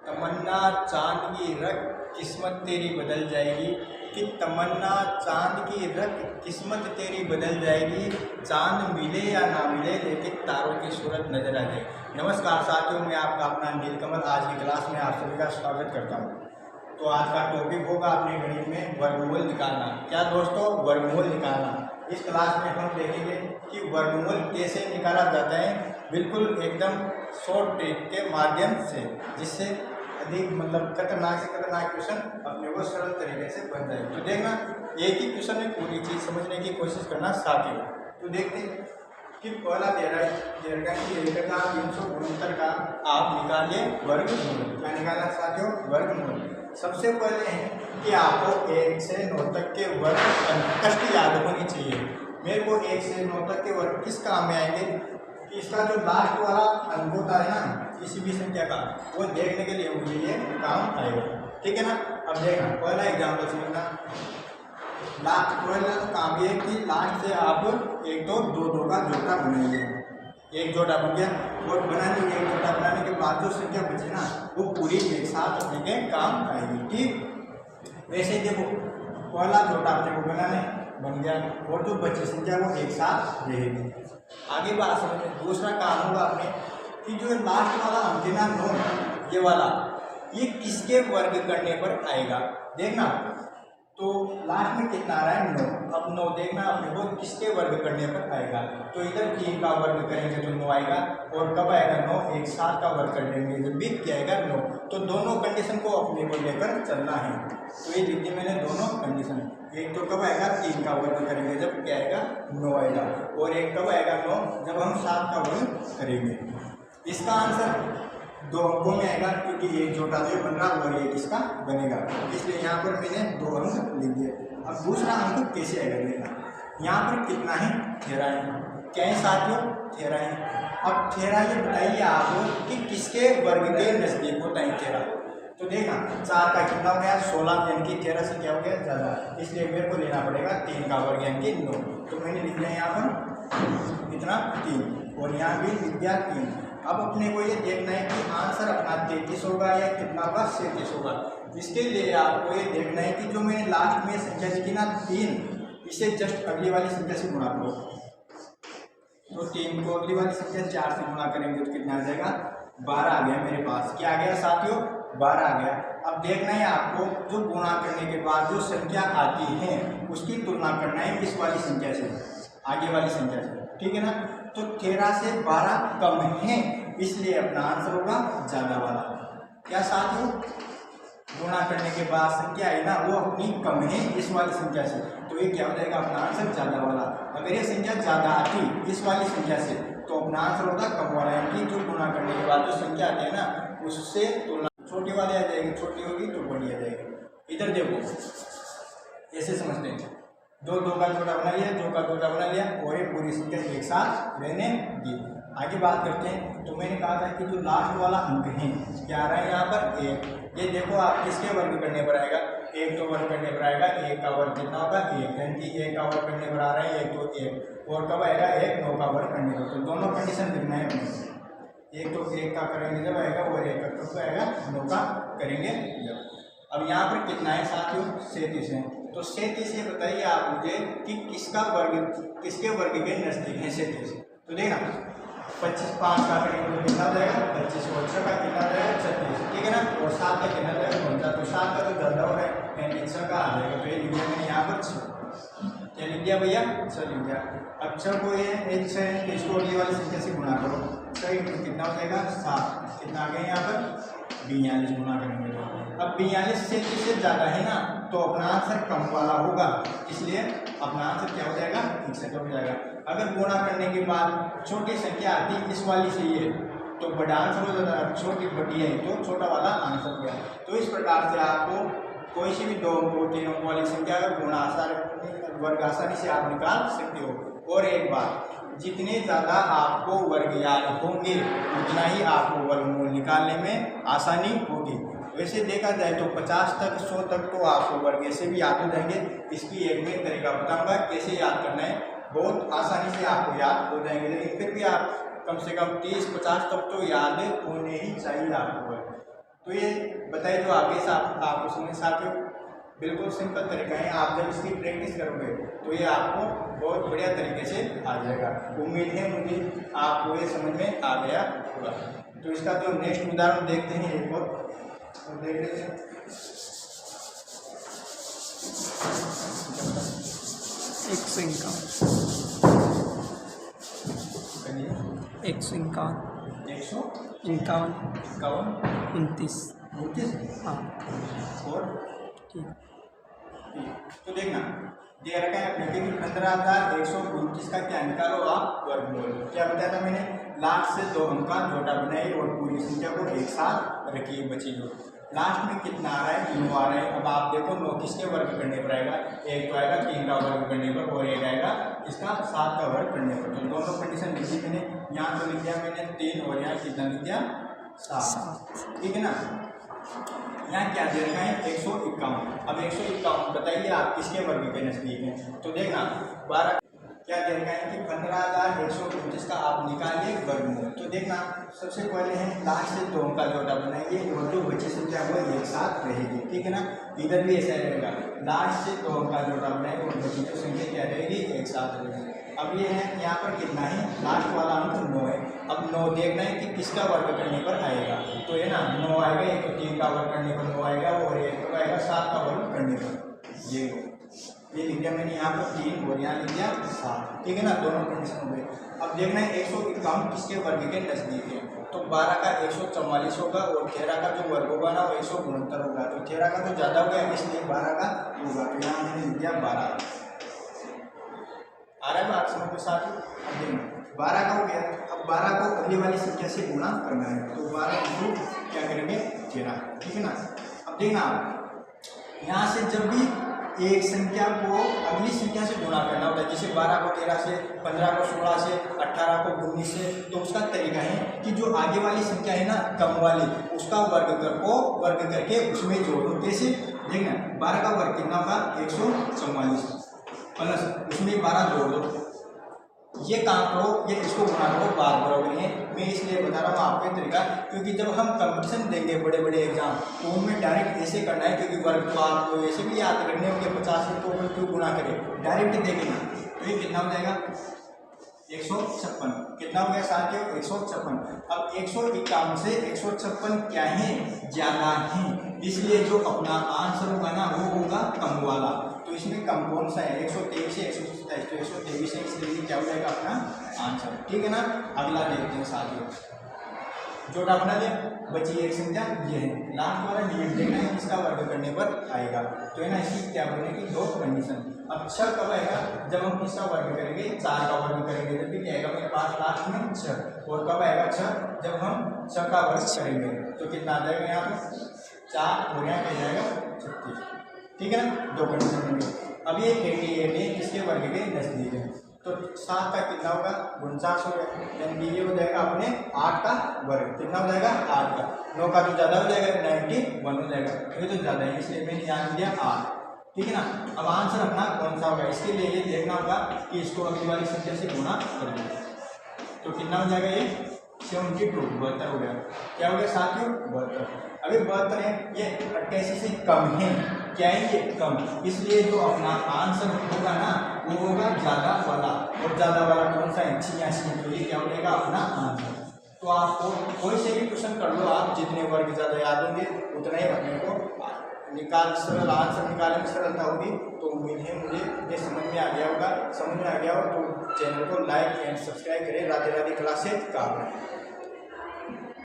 तमन्ना चांद की रख किस्मत तेरी बदल जाएगी। कि तमन्ना चांद की रख किस्मत तेरी बदल जाएगी। चांद मिले या ना मिले लेकिन तारों की सूरत नजर आ जाएगी। नमस्कार साथियों, मैं आपका अपना नीलकमल आज की क्लास में आप सभी का स्वागत करता हूँ। तो आज का टॉपिक होगा अपने गणित में वर्गमूल निकालना। क्या दोस्तों? वर्गमूल निकालना। इस क्लास में हम देखेंगे कि वर्गमूल कैसे निकाला जाता है, बिल्कुल एकदम शॉर्ट ट्रिक के माध्यम से, जिससे अधिक खतरनाक से खतरनाक क्वेश्चन अपने को सरल तरीके से बन जाए। तो देखना, एक ही क्वेश्चन में पूरी चीज समझने की कोशिश करना साथियों। तो देखते हैं कि पहला दे रहा है कि 1369 का आप निकालिए वर्गमूल। क्या निकालना साथियों? वर्गमूल। सबसे पहले है कि आपको 1 से 9 तक के वर्ग कष्ट याद होनी चाहिए। मेरे को 1 से 9 तक के वर्ग किस काम में आएंगे कि इसका जो लास्ट वाला अंक होता है ना किसी भी संख्या का, वो देखने के लिए मुझे ये काम आएगा। ठीक है ना? अब देखना, पहला एग्जाम्पल समझना। पहला काम ये कि लास्ट से आप 1 2 2 2 का जोड़ा बनाइए। एक जोड़ा बन गया और एक जोड़ा बनाने के बाद जो संख्या बचे ना वो पूरी एक साथ अपने के काम आएगी। ठीक, वैसे देखो पहला जोड़ा अपने को बनाने बन गया और जो बची संख्या वो एक साथ रहेगी। आगे बात समझते। दूसरा काम होगा अपने कि जो लास्ट वाला अंक है ना 9, ये वाला, ये किसके वर्ग करने पर आएगा। देखना, तो लास्ट में कितना आ रहा है? 9। अब 9 देखना अपने को किसके वर्ग करने पर आएगा। तो इधर 3 का वर्ग करेंगे तो 9 आएगा, और कब आएगा 9? एक 7 का वर्ग कर देंगे जब भी क्या आएगा 9। तो दोनों कंडीशन को अपने को लेकर चलना है। तो ये लिख दी मैंने दोनों कंडीशन। एक तो कब आएगा? 3 का वर्ग करेंगे जब क्या आएगा 9 आएगा, और एक कब आएगा 9 जब हम 7 का वर्ग करेंगे। इसका आंसर 2 अंकों में आएगा, क्योंकि एक जोड़ा जो बन रहा और एक इसका बनेगा, इसलिए यहाँ पर मैंने 2 अंक लिख दिए। अब दूसरा अंक कैसे आएगा देखना। यहाँ पर कितना है? 13 है। क्या है साथियों? 13 है। अब 13 ये बताइए आप कि किसके वर्ग के नजदीक होता है 13? तो देखना, 4 का कितना हो गया? 16, यानी कि 13 से क्या हो गया? ज़्यादा, इसलिए मेरे को लेना पड़ेगा 3 का वर्ग यानी कि 9। तो मैंने लिख दिया यहाँ पर कितना? 3, और यहाँ भी लिख दिया 3। अब अपने को ये देखना है कि आंसर अपना 33 होगा या कितना होगा? 37 होगा। इसके लिए आपको ये देखना है कि जो मैंने लास्ट में संख्या लिखी ना 3, इसे जस्ट अगली वाली संख्या से गुणा करो। तो 3 को अगली वाली संख्या 4 से गुणा करेंगे तो कितना आ जाएगा? 12 आ गया मेरे पास। क्या आ गया साथियों? 12 आ गया। अब देखना है आपको, जो गुणा करने के बाद जो संख्या आती है उसकी तुलना करना है इस वाली संख्या से, आगे वाली संख्या से। ठीक है ना? तो 13 से 12 कम है, इसलिए अपना आंसर होगा ज़्यादा वाला। क्या साथियों? गुणा करने के बाद संख्या है ना वो अपनी कम है इस वाली संख्या से, तो ये क्या हो जाएगा? अपना आंसर ज़्यादा वाला। अगर ये संख्या ज़्यादा आती इस वाली संख्या से तो अपना आंसर होगा कम वाला, यानी कि जो गुणा करने के बाद जो संख्या आती है ना उससे तुलना छोटी वाली आ जाएगी, छोटी होगी तो बड़ी आ जाएगी। इधर देखो, ऐसे समझते हैं। 2 2 का जोड़ा बना लिया, 2 का जोड़ा बना लिया, और ये पूरी संख्या एक साथ रहने दी। आगे बात करते हैं। तो मैंने कहा था कि जो लास्ट वाला अंक है क्या आ रहा है यहाँ पर? 1। ये देखो आप किसके वर्ग करने पर आएगा? 1 तो वर्ग करने पर आएगा। 1 का वर्ग कितना होगा? 1, यानी कि 1 का वर्ग करने पर आ रहा है 1 तो 1, और कब आएगा? 1 9 का वर्ग करने पर। तो दोनों कंडीशन लिखना है अपने। 1 तो 1 का करेंगे जब आएगा, और 1 का कब आएगा? 9 का करेंगे जब। अब यहाँ पर कितना है साथियों? 37 है। तो 37 ये बताइए आप मुझे कि किसका वर्ग, किसके वर्ग के नजदीक है 37? तो देखना, 25 5 का करेंगे तो कितना जाएगा? 25, और 6 का कितना जाएगा? 36। ठीक है ना? और 7 का कितना जाएगा? 49। तो 7 का तो ज़्यादा हो रहा है, यानी 6 का आ जाएगा। तो ये लिख दिया मैंने यहाँ पर 6। क्या लिख दिया भैया? 6 लिख दिया। अब 6 को ये 1 से इसको अगली वाली संख्या से गुणा करो। 6 तो कितना हो जाएगा? 7। कितना आ गया यहाँ पर? 42 गुणा करेंगे तो। अब 42 से किससे ज़्यादा है ना, तो अपना आंसर कम वाला होगा, इसलिए अपना आंसर क्या हो जाएगा? 1 से कम हो जाएगा। अगर गुणा करने के बाद छोटी संख्या आती इस वाली से ये तो बड़ा आंसर हो जाता है, छोटी बड़ी है तो छोटा वाला आंसर गया। तो इस प्रकार से आपको कोई सी भी 2 अंकों 3 अंकों वाली संख्या का गुणा वर्ग आसानी से आप निकाल सकते हो। और एक बात, जितने ज़्यादा आपको वर्ग याद होंगे उतना ही आपको वर्गमूल निकालने में आसानी होगी। वैसे देखा जाए तो 50 तक 100 तक तो आपको वर्ग ऐसे भी याद हो जाएंगे। इसकी एक मैं तरीका बताऊंगा कैसे याद करना है, बहुत आसानी से आपको याद हो जाएंगे। लेकिन फिर भी आप कम से कम 30-50 तक तो याद होने ही चाहिए आपको। तो ये बताइए जो आगे से आपको समझ साथियों बिल्कुल सिंपल तरीका है। आप जब इसकी प्रैक्टिस करोगे तो ये आपको बहुत बढ़िया तरीके से आ जाएगा। उम्मीद है मुझे आपको ये समझ में आ गया होगा। तो इसका जो नेक्स्ट उदाहरण देखते हैं एक और देख लेते हैं। एक सौ इक्यावन 29 हाँ और ठीक। तो देखना दे रखा है अपने कि 15,129 का क्या निकालो आप वर्गमूल। क्या बताया था मैंने, लास्ट से 2 अंक का जोटा बनाइए और पूरी संख्या को एक साथ रखिए बची जो। लास्ट में कितना आ रहा है, 9 आ रहा है। अब आप देखो 9 किसके वर्ग करने पर आएगा, एक तो आएगा 3 का वर्ग करने पर और एक आएगा इसका 7 का वर्ग करने पर। तो दोनों कंडीशन लिखी मैंने, यहाँ तो लिख दिया मैंने 3 और यहाँ कितना लिख दिया 7, ठीक है ना। यहाँ क्या दे रखा है 151। अब 151 बताइए आप किसके वर्ग के नजदीक है। तो देखना 12 क्या दे रखा है कि 15,129 का आप निकालिए वर्गमूल। तो देखना सबसे पहले है लास्ट से 2 का जोड़ा बनाइए और जो बची संख्या वो एक साथ रहेगी, ठीक है ना। इधर भी ऐसा रहेगा, लास्ट से 2 का जोड़ा बनाएंगे और बची जो संख्या क्या रहेगी एक साथ रहेगी। अब ये है यहाँ पर कितना है, लास्ट वाला अंक 9 है। अब 9 देखना है कि किसका वर्ग करने पर आएगा। तो ये ना 9 आएगा, एक तो 3 का वर्ग करने पर 9 आएगा और एक तो आएगा 7 का वर्ग करने पर। ये लिख दिया मैंने यहाँ पर 3 और यहाँ लिख दिया 7, ठीक है ना। दोनों कंडीशन हो गए। अब देखना है 151 किसके वर्ग के नजदीक है। तो 12 का 144 होगा और 13 का जो वर्ग होगा ना वो 169 होगा। तो 13 का तो ज़्यादा हो गया इसलिए 12 का होगा। तो यहाँ मैंने लिख दिया 12। आ रहा है बात समझ के साथ। अब देखना 12 का हो गया। अब 12 को अगली वाली संख्या से गुणा करना है। तो 12 इंटू क्या करेंगे 13, ठीक है ना। अब देखना यहाँ से जब भी एक संख्या को अगली संख्या से गुणा करना होता है, जैसे 12 को 13 से, 15 को 16 से, 18 को 19 से, तो उसका तरीका है कि जो आगे वाली संख्या है ना कम वाली उसका वर्ग करके उसमें जोड़ो। कैसे देखना 12 का वर्ग कितना होगा 144 प्लस उसमें 12 जोड़ दो। ये काम करो, ये इसको गुणा करो बार बराबर है। मैं इसलिए बता रहा हूँ आपको तरीका, क्योंकि जब हम कंपटीशन देंगे बड़े बड़े एग्जाम तो उनमें डायरेक्ट ऐसे करना है, क्योंकि वर्ग तो आपको ऐसे भी याद करने होंगे 50 से, तो क्यों गुणा करें, डायरेक्ट देंगे ना। तो ये कितना हो जाएगा 156। कितना हो गया साथियों 156। अब 151 से 156 क्या है ज़्यादा है, इसलिए जो अपना आंसर होगा ना वो होगा कम वाला। तो इसमें कम कौन सा है 123 से 127, तो 123 है, इसलिए क्या हो जाएगा अपना आंसर, ठीक है ना। अगला देखते हैं साथियों, जोड़ा बना दे बची एक संख्या ये है। लास्ट वाला नियम देखना है किसका वर्ग करने पर आएगा। तो है ना इसकी क्या बनेगी 2 कंडीशन। अब 6 कब आएगा, जब हम किसका वर्ग करेंगे 4 का वर्ग करेंगे, जब भी क्या आएगा मेरे पास लास्ट में 6। और कब आएगा 6, जब हम 6 का वर्ग करेंगे। तो कितना आ जाएगा यहाँ पर 4 और यहाँ क्या जाएगा 36, ठीक है ना। 2 कंडीशन होंगे। अब ये 88 है किसके वर्ग के नजदीक है। तो 7 का कितना होगा 49 हो गया, यानी ये हो जाएगा अपने 8 का वर्ग। कितना हो जाएगा 8 का। 9 का तो ज़्यादा हो जाएगा 91 हो जाएगा, ये तो ज़्यादा है इसलिए मैंने यहाँ दिया 8, ठीक है ना। अब आंसर अपना कौन सा होगा, इसके लिए ये देखना होगा कि इसको अगली वाली संख्या से गुणा कर दो। तो कितना हो जाएगा ये 72 72 हो गया। क्या हो गया साथियों 72। अभी 72 है, ये 88 से कम है, क्या है ये कम, इसलिए जो अपना आंसर होगा ना वो होगा ज़्यादा वाला। और ज़्यादा वाला कौन सा है 86, तो ये क्या हो जाएगा अपना आंसर। तो आपको कोई से भी क्वेश्चन कर लो आप, जितने वर्ग ज़्यादा याद होंगे उतना ही अपने को सरल आंसर निकालने में सरलता होगी। तो उम्मीद है मुझे ये समझ में आ गया होगा। समझ में आ गया हो तो चैनल को लाइक एंड सब्सक्राइब करें। राधे राधे क्लासेज का।